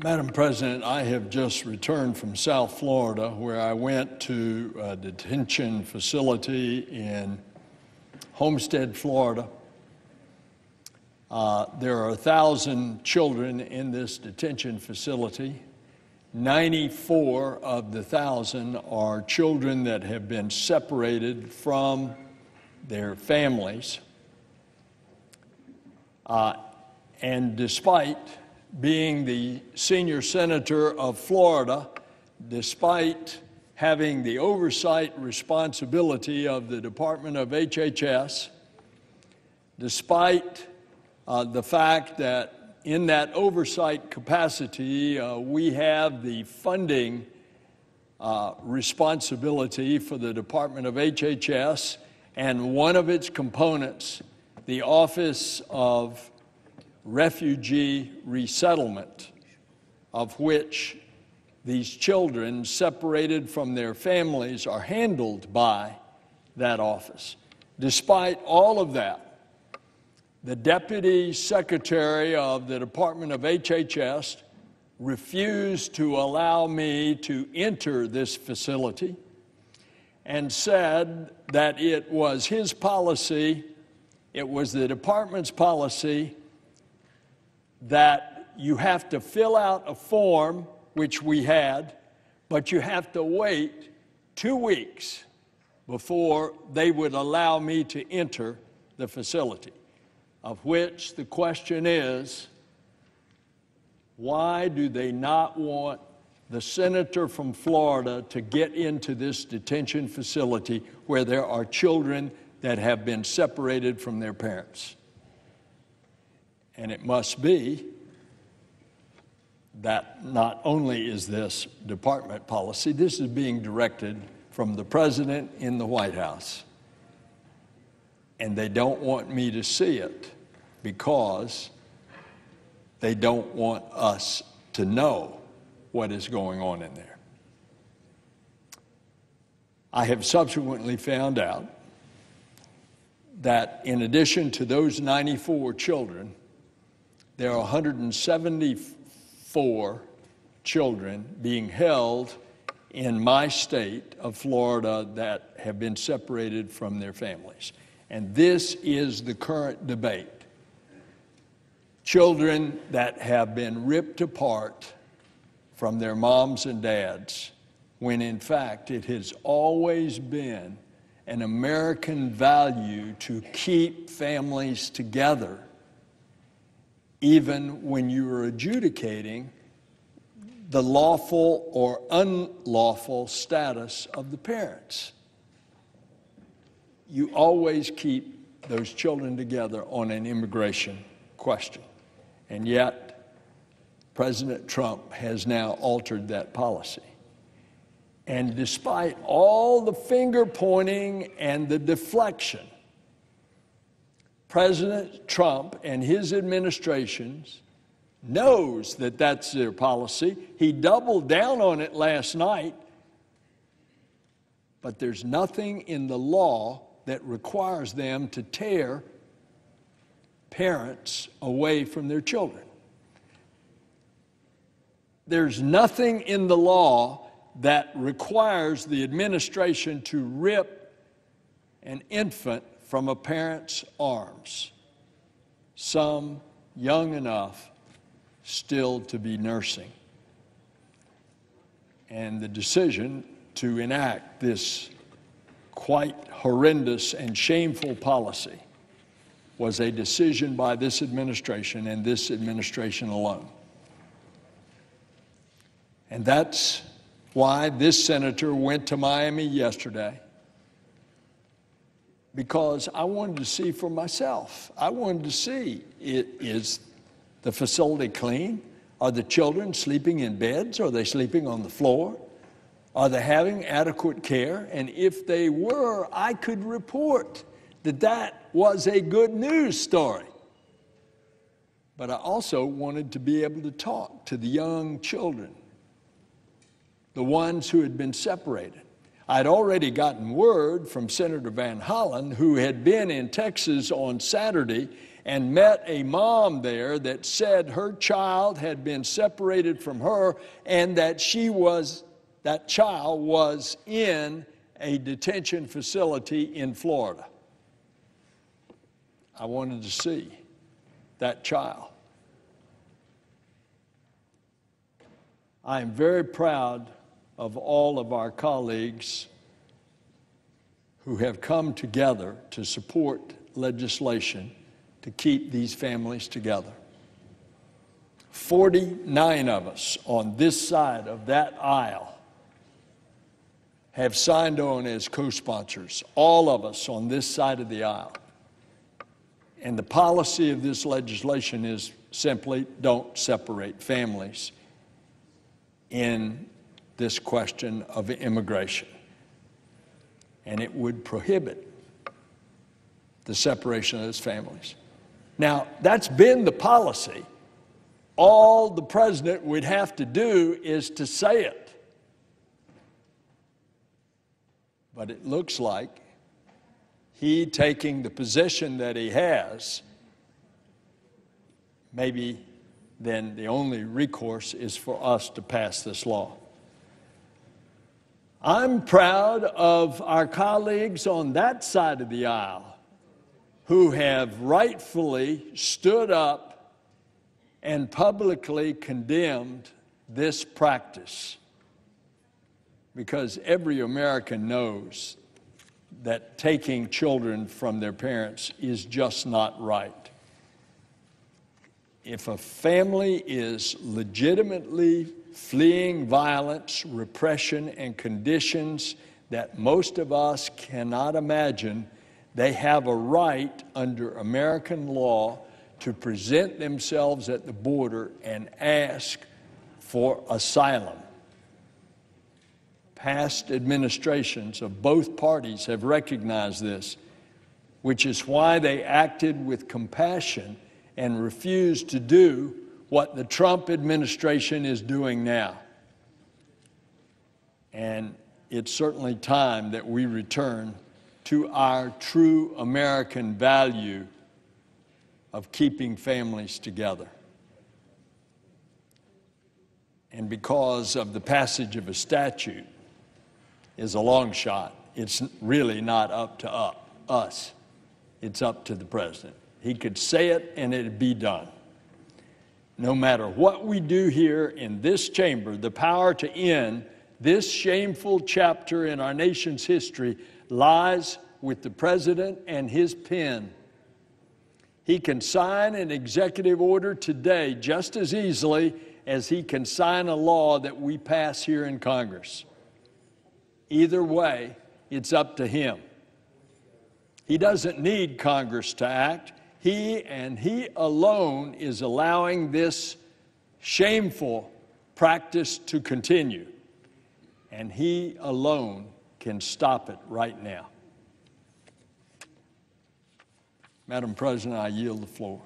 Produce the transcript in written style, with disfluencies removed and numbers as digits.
Madam President, I have just returned from South Florida, where I went to a detention facility in Homestead, Florida. There are 1,000 children in this detention facility. 94 of the 1,000 are children that have been separated from their families. And despite being the senior senator of Florida, despite having the oversight responsibility of the Department of HHS, despite the fact that in that oversight capacity, we have the funding responsibility for the Department of HHS, and one of its components, the Office of Refugee Resettlement, of which these children separated from their families are handled by that office. Despite all of that, the Deputy Secretary of the Department of HHS refused to allow me to enter this facility and said that it was his policy, it was the department's policy, that you have to fill out a form, which we had, but you have to wait 2 weeks before they would allow me to enter the facility, of which the question is, why do they not want the senator from Florida to get into this detention facility where there are children that have been separated from their parents? And it must be that not only is this department policy, this is being directed from the president in the White House. And they don't want me to see it because they don't want us to know what is going on in there. I have subsequently found out that in addition to those 94 children, there are 174 children being held in my state of Florida that have been separated from their families. And this is the current debate. Children that have been ripped apart from their moms and dads, when in fact it has always been an American value to keep families together, even when you are adjudicating the lawful or unlawful status of the parents. You always keep those children together on an immigration question. And yet, President Trump has now altered that policy. And despite all the finger pointing and the deflection, President Trump and his administrations knows that that's their policy. He doubled down on it last night, but there's nothing in the law that requires them to tear parents away from their children. There's nothing in the law that requires the administration to rip an infant from a parent's arms, some young enough still to be nursing. And the decision to enact this quite horrendous and shameful policy was a decision by this administration and this administration alone. And that's why this senator went to Miami yesterday, because I wanted to see for myself. I wanted to see, is the facility clean? Are the children sleeping in beds? Are they sleeping on the floor? Are they having adequate care? And if they were, I could report that that was a good news story. But I also wanted to be able to talk to the young children, the ones who had been separated. I'd already gotten word from Senator Van Hollen, who had been in Texas on Saturday and met a mom there that said her child had been separated from her and that that child was in a detention facility in Florida. I wanted to see that child. I am very proud of all of our colleagues who have come together to support legislation to keep these families together. 49 of us on this side of that aisle have signed on as co-sponsors, all of us on this side of the aisle. And the policy of this legislation is simply don't separate families in this question of immigration. And it would prohibit the separation of those families. Now, that's been the policy. All the president would have to do is to say it. But it looks like he taking the position that he has, maybe then the only recourse is for us to pass this law. I'm proud of our colleagues on that side of the aisle who have rightfully stood up and publicly condemned this practice, because every American knows that taking children from their parents is just not right. If a family is legitimately fleeing violence, repression, and conditions that most of us cannot imagine, they have a right under American law to present themselves at the border and ask for asylum. Past administrations of both parties have recognized this, which is why they acted with compassion and refused to do what the Trump administration is doing now. And it's certainly time that we return to our true American value of keeping families together. And because of the passage of a statute is a long shot, it's really not up to us. It's up to the president. He could say it and it'd be done. No matter what we do here in this chamber, the power to end this shameful chapter in our nation's history lies with the president and his pen. He can sign an executive order today just as easily as he can sign a law that we pass here in Congress. Either way, it's up to him. He doesn't need Congress to act. He and he alone is allowing this shameful practice to continue. And he alone can stop it right now. Madam President, I yield the floor.